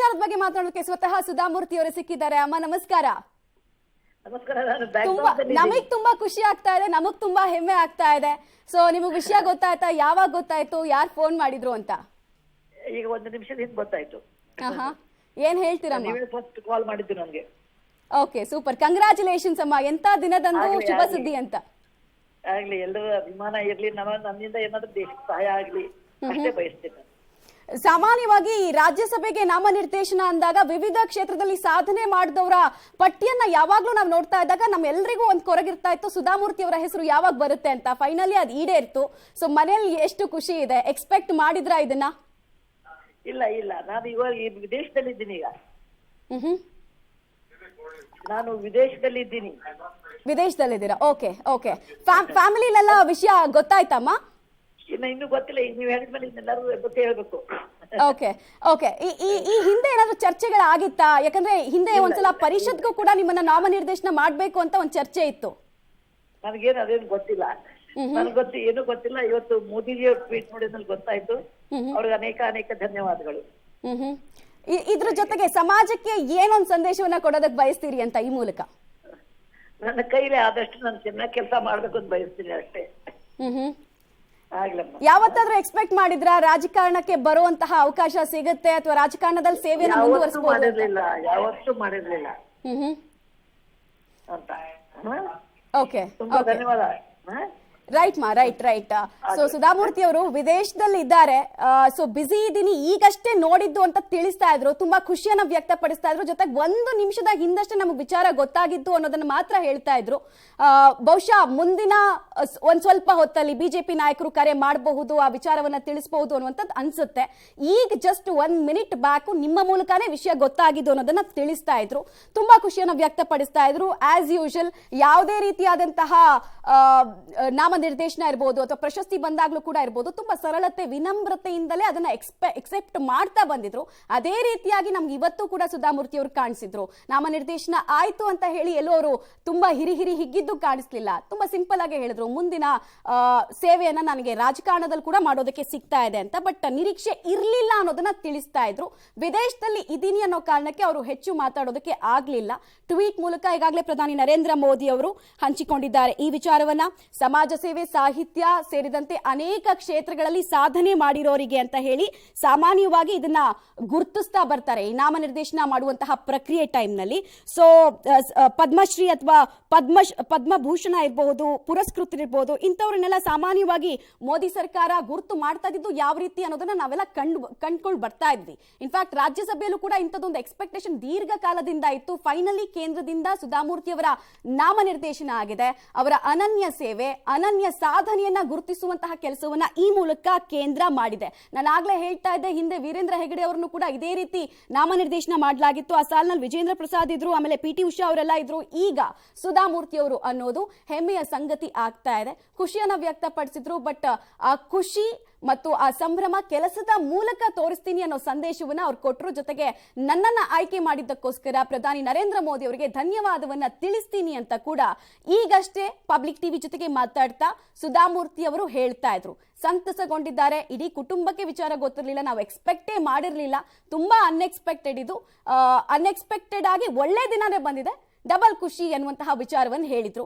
ವಿಚಾರದ ಬಗ್ಗೆ ಮಾತನಾಡೋಕೆ ಸ್ವತಃ ಸುಧಾಮೂರ್ತಿ ಅವರು ಸಿಕ್ಕಿದ್ದಾರೆ. ಅಮ್ಮ ನಮಸ್ಕಾರ. ನಮಗ್ ತುಂಬಾ ಖುಷಿ ಆಗ್ತಾ ಇದೆ, ನಮಗ್ ತುಂಬಾ ಹೆಮ್ಮೆ ಆಗ್ತಾ ಇದೆ. ಸೊ ನಿಮಗ್ ವಿಷಯ ಗೊತ್ತಾಯ್ತಾ? ಯಾವಾಗ ಗೊತ್ತಾಯ್ತು? ಯಾರು ಫೋನ್ ಮಾಡಿದ್ರು ಅಂತ? ಈಗ 1 ನಿಮಿಷದ ಹಿಂದೆ ಗೊತ್ತಾಯ್ತು. ಏನ್ ಹೇಳ್ತೀರಮ್ಮ? ಫಸ್ಟ್ ಕಾಲ್ ಮಾಡಿದ್ದು ನನಗೆ. ಓಕೆ, ಸೂಪರ್, ಕಂಗ್ರಾಚುಲೇಷನ್ಸ್ ಅಮ್ಮ. ಎಂತ ದಿನದಂದು ಶುಭ ಸುದ್ದಿ ಅಂತ. ಆಗ್ಲಿ, ಎಲ್ಲರ ಅಭಿಮಾನ ಇರ್ಲಿ, ನನ್ನಿಂದ ಏನಾದ್ರೂ ದೇಶಕ್ಕೆ ಸಹಾಯ ಆಗ್ಲಿ ಅಷ್ಟೇ ಬಯಸ್ತೇನೆ. ಸಾಮಾನ್ಯವಾಗಿ ರಾಜ್ಯಸಭೆಗೆ ನಾಮನಿರ್ದೇಶನ ಅಂದಾಗ ವಿವಿಧ ಕ್ಷೇತ್ರದಲ್ಲಿ ಸಾಧನೆ ಮಾಡಿದವರ ಪಟ್ಟಿಯನ್ನ ಯಾವಾಗ್ಲೂ ನಾವು ನೋಡ್ತಾ ಇದ್ದಾಗ ನಮ್ಮೆಲ್ಲರಿಗೂ ಒಂದು ಕೊರಗಿರ್ತಾ ಇತ್ತು, ಸುಧಾಮೂರ್ತಿ ಅವರ ಹೆಸರು ಯಾವಾಗ ಬರುತ್ತೆ ಅಂತ. ಫೈನಲಿ ಅದು ಈಡೇರ್ತು. ಸೊ ಮನೆಯಲ್ಲಿ ಎಷ್ಟು ಖುಷಿ ಇದೆ? ಎಕ್ಸ್ಪೆಕ್ಟ್ ಮಾಡಿದ್ರಾ ಇದನ್ನ? ಇಲ್ಲ, ನಾನು ಇವಾಗ ವಿದೇಶದಲ್ಲಿ ಇದ್ದೀನಿ. ಈಗ ನಾನು ವಿದೇಶದಲ್ಲಿದ್ದೀನಿ. ವಿದೇಶದಲ್ಲಿದ್ದೀರಾ? ಓಕೆ. ಫ್ಯಾಮಿಲಿಲೆಲ್ಲ ವಿಷಯ ಗೊತ್ತಾಯ್ತಮ್ಮ? ಇನ್ನು ಗೊತ್ತಿಲ್ಲ. ಈಗ ನೀವು ಹೇಳಿದ್ಮೇಲೆ ಇನ್ನೆಲ್ಲರೂ ಗೊತ್ತೇ ಹೇಳ್ಬೇಕು. ಓಕೆ. ಈ ಹಿಂದೆ ಏನಾದ್ರು ಚರ್ಚೆಗಳಾಗಿತ್ತಾ? ಯಾಕಂದ್ರೆ ಹಿಂದೆ ಒಂದ್ಸಲ ಪರಿಷತ್ಗೂ ಕೂಡ ನಿಮ್ಮನ್ನ ನಾಮನಿರ್ದೇಶನ ಮಾಡ್ಬೇಕು ಅಂತ ಒಂದ್ ಚರ್ಚೆ ಇತ್ತು. ನನಗೇನು ಅದೇನು ಗೊತ್ತಿಲ್ಲ. ಏನು ಗೊತ್ತಿಲ್ಲ. ಇವತ್ತು ಮೋದಿಜಿ ಅವ್ರು ಟ್ವೀಟ್ ಮಾಡಿದ್ಮೇಲೆ ಗೊತ್ತಾಯ್ತು. ಅವ್ರಿಗೆ ಅನೇಕ ಧನ್ಯವಾದಗಳು. ಇದ್ರ ಜೊತೆಗೆ ಸಮಾಜಕ್ಕೆ ಏನೊಂದು ಸಂದೇಶವನ್ನ ಕೊಡೋದಕ್ಕೆ ಬಯಸ್ತೀರಿ ಅಂತ ಈ ಮೂಲಕ? ನನ್ನ ಕೈಲಿ ಆದಷ್ಟು ನಾನು ಚೆನ್ನಾಗಿ ಕೆಲಸ ಮಾಡ್ಬೇಕು ಅಂತ ಬಯಸ್ತೀನಿ ಅಷ್ಟೇ. ಯಾವತ್ತಾದ್ರೂ ಎಕ್ಸ್ಪೆಕ್ಟ್ ಮಾಡಿದ್ರ ರಾಜಕಾರಣಕ್ಕೆ ಬರುವಂತಹ ಅವಕಾಶ ಸಿಗುತ್ತೆ ಅಥವಾ ರಾಜಕಾರಣದಲ್ಲಿ ಸೇವೆಯನ್ನು ಮುಂದುವರಿಸಬಹುದು? ಯಾವತ್ತೂ ಮಾಡಿರ್ಲಿಲ್ಲ ಅಂತ. ಓಕೆ, ಧನ್ಯವಾದ. ರೈಟ್. ಸೊ ಸುಧಾಮೂರ್ತಿ ಅವರು ವಿದೇಶದಲ್ಲಿ ಇದ್ದಾರೆ. ಸೊ ಬಿಸಿ ಇದ್ದೀನಿ, ಈಗಷ್ಟೇ ನೋಡಿದ್ದು ಅಂತ ತಿಳಿಸ್ತಾ ಇದ್ರು. ತುಂಬಾ ಖುಷಿಯನ್ನ ವ್ಯಕ್ತಪಡಿಸ್ತಾ ಇದ್ರು. ಜೊತೆಗೆ 1 ನಿಮಿಷದ ಹಿಂದಷ್ಟೇ ನಮಗೆ ವಿಚಾರ ಗೊತ್ತಾಗಿದ್ದು ಅನ್ನೋದನ್ನ ಮಾತ್ರ ಹೇಳ್ತಾ ಇದ್ರು. ಬಹುಶಃ ಮುಂದಿನ ಒಂದ್ ಸ್ವಲ್ಪ ಹೊತ್ತಲ್ಲಿ ಬಿಜೆಪಿ ನಾಯಕರು ಕರೆ ಮಾಡಬಹುದು, ಆ ವಿಚಾರವನ್ನ ತಿಳಿಸಬಹುದು ಅನ್ನುವಂಥದ್ದು ಅನ್ಸುತ್ತೆ. ಈಗ ಜಸ್ಟ್ 1 ಮಿನಿಟ್ ಬ್ಯಾಕ್ ನಿಮ್ಮ ಮೂಲಕನೇ ವಿಷಯ ಗೊತ್ತಾಗಿದ್ದು ಅನ್ನೋದನ್ನ ತಿಳಿಸ್ತಾ ಇದ್ರು. ತುಂಬಾ ಖುಷಿಯನ್ನ ವ್ಯಕ್ತಪಡಿಸ್ತಾ ಇದ್ರು. ಆಸ್ ಯೂಶುವಲ್ ಯಾವುದೇ ರೀತಿಯಾದಂತಹ ನಿರ್ದೇಶನ ಇರಬಹುದು ಅಥವಾ ಪ್ರಶಸ್ತಿ ಬಂದಾಗ್ಲೂ ಕೂಡ ಇರಬಹುದು, ತುಂಬಾ ಸರಳತೆ ವಿನಮ್ರತೆಯಿಂದಲೇ ಅದನ್ನ ಎಕ್ಸೆಪ್ಟ್ ಮಾಡ್ತಾ ಬಂದಿದ್ರು. ಅದೇ ರೀತಿಯಾಗಿ ನಮ್ಗೆ ಇವತ್ತು ಕೂಡ ಸುಧಾಮೂರ್ತಿ ಅವರು ಕಾಣಿಸಿದ್ರು. ನಾಮನಿರ್ದೇಶನ ಆಯ್ತು ಅಂತ ಹೇಳಿ ಎಲ್ಲೋ ಅವರು ತುಂಬಾ ಹಿರಿ ಹಿಗ್ಗಿದ್ದು ಕಾಣಿಸ್ಲಿಲ್ಲ. ತುಂಬಾ ಸಿಂಪಲ್ ಆಗಿ ಹೇಳಿದ್ರು, ಮುಂದಿನ ಸೇವೆಯನ್ನ ನನಗೆ ರಾಜಕಾರಣದಲ್ಲಿ ಕೂಡ ಮಾಡೋದಕ್ಕೆ ಸಿಗ್ತಾ ಇದೆ ಅಂತ. ಬಟ್ ನಿರೀಕ್ಷೆ ಇರ್ಲಿಲ್ಲ ಅನ್ನೋದನ್ನ ತಿಳಿಸ್ತಾ ಇದ್ರು. ವಿದೇಶದಲ್ಲಿ ಇದೀನಿ ಅನ್ನೋ ಕಾರಣಕ್ಕೆ ಅವರು ಹೆಚ್ಚು ಮಾತಾಡೋದಕ್ಕೆ ಆಗ್ಲಿಲ್ಲ. ಟ್ವೀಟ್ ಮೂಲಕ ಈಗಾಗಲೇ ಪ್ರಧಾನಿ ನರೇಂದ್ರ ಮೋದಿ ಅವರು ಹಂಚಿಕೊಂಡಿದ್ದಾರೆ ಈ ವಿಚಾರವನ್ನ. ಸಮಾಜ ಸೇವೆ, ಸಾಹಿತ್ಯ ಸೇರಿದಂತೆ ಅನೇಕ ಕ್ಷೇತ್ರಗಳಲ್ಲಿ ಸಾಧನೆ ಮಾಡಿರೋರಿಗೆ ಅಂತ ಹೇಳಿ ಸಾಮಾನ್ಯವಾಗಿ ಇದನ್ನ ಗುರುತಿಸ್ತಾ ಬರ್ತಾರೆ ಈ ನಾಮನಿರ್ದೇಶನ ಮಾಡುವಂತಹ ಪ್ರಕ್ರಿಯೆ ಟೈಮ್ ನಲ್ಲಿ. ಸೊ ಪದ್ಮಶ್ರೀ ಅಥವಾ ಪದ್ಮಭೂಷಣ ಇರಬಹುದು, ಪುರಸ್ಕೃತರಿರಬಹುದು, ಇಂಥವ್ರನ್ನೆಲ್ಲ ಸಾಮಾನ್ಯವಾಗಿ ಮೋದಿ ಸರ್ಕಾರ ಗುರುತು ಮಾಡ್ತಾ ಇದ್ದು ಯಾವ ರೀತಿ ಅನ್ನೋದನ್ನ ನಾವೆಲ್ಲ ಕಂಡ್ಕೊಂಡು ಬರ್ತಾ ಇದ್ವಿ. ಇನ್ಫ್ಯಾಕ್ಟ್ ರಾಜ್ಯಸಭೆಯಲ್ಲೂ ಕೂಡ ಇಂಥದ್ದೊಂದು ಎಕ್ಸ್ಪೆಕ್ಟೇಷನ್ ದೀರ್ಘಕಾಲದಿಂದ ಇತ್ತು. ಫೈನಲಿ ಕೇಂದ್ರದಿಂದ ಸುಧಾಮೂರ್ತಿ ಅವರ ನಾಮನಿರ್ದೇಶನ ಆಗಿದೆ. ಅವರ ಅನನ್ಯ ಸೇವೆ, ಅನನ್ಯ ಸಾಧನೆಯನ್ನ ಗುರುತಿಸುವಂತಹ ಕೆಲಸವನ್ನ ಈ ಮೂಲಕ ಕೇಂದ್ರ ಮಾಡಿದೆ. ನಾನು ಆಗ್ಲೇ ಹೇಳ್ತಾ ಇದ್ದೆ, ಹಿಂದೆ ವೀರೇಂದ್ರ ಹೆಗಡೆ ಅವರನ್ನು ಕೂಡ ಇದೇ ರೀತಿ ನಾಮನಿರ್ದೇಶನ ಮಾಡಲಾಗಿತ್ತು. ಆ ಸಾಲಿನಲ್ಲಿ ವಿಜೇಂದ್ರ ಪ್ರಸಾದ್ ಇದ್ರು, ಆಮೇಲೆ ಪಿಟಿ ಉಷಾ ಅವರೆಲ್ಲ ಇದ್ರು. ಈಗ ಸುಧಾಮೂರ್ತಿ ಅವರು ಅನ್ನೋದು ಹೆಮ್ಮೆಯ ಸಂಗತಿ ಆಗ್ತಾ ಇದೆ. ಖುಷಿಯನ್ನ ವ್ಯಕ್ತಪಡಿಸಿದ್ರು. ಬಟ್ ಆ ಖುಷಿ ಮತ್ತು ಆ ಸಂಭ್ರಮ ಕೆಲಸದ ಮೂಲಕ ತೋರಿಸ್ತೀನಿ ಅನ್ನೋ ಸಂದೇಶವನ್ನ ಅವ್ರು ಕೊಟ್ಟರು. ಜೊತೆಗೆ ನನ್ನನ್ನ ಆಯ್ಕೆ ಮಾಡಿದ್ದಕ್ಕೋಸ್ಕರ ಪ್ರಧಾನಿ ನರೇಂದ್ರ ಮೋದಿ ಅವರಿಗೆ ಧನ್ಯವಾದವನ್ನ ತಿಳಿಸ್ತೀನಿ ಅಂತ ಕೂಡ ಈಗಷ್ಟೇ ಪಬ್ಲಿಕ್ ಟಿವಿ ಜೊತೆಗೆ ಮಾತಾಡ್ತಾ ಸುಧಾಮೂರ್ತಿ ಅವರು ಹೇಳ್ತಾ ಇದ್ರು. ಸಂತಸಗೊಂಡಿದ್ದಾರೆ. ಇಡೀ ಕುಟುಂಬಕ್ಕೆ ವಿಚಾರ ಗೊತ್ತಿರಲಿಲ್ಲ, ನಾವು ಎಕ್ಸ್ಪೆಕ್ಟೇ ಮಾಡಿರಲಿಲ್ಲ. ತುಂಬಾ ಅನ್ಎಕ್ಸ್ಪೆಕ್ಟೆಡ್ ಇದು. ಅನ್ಎಕ್ಸ್ಪೆಕ್ಟೆಡ್ ಆಗಿ ಒಳ್ಳೆ ದಿನನೇ ಬಂದಿದೆ. ಡಬಲ್ ಖುಷಿ ಅನ್ನುವಂತಹ ವಿಚಾರವನ್ನು ಹೇಳಿದ್ರು.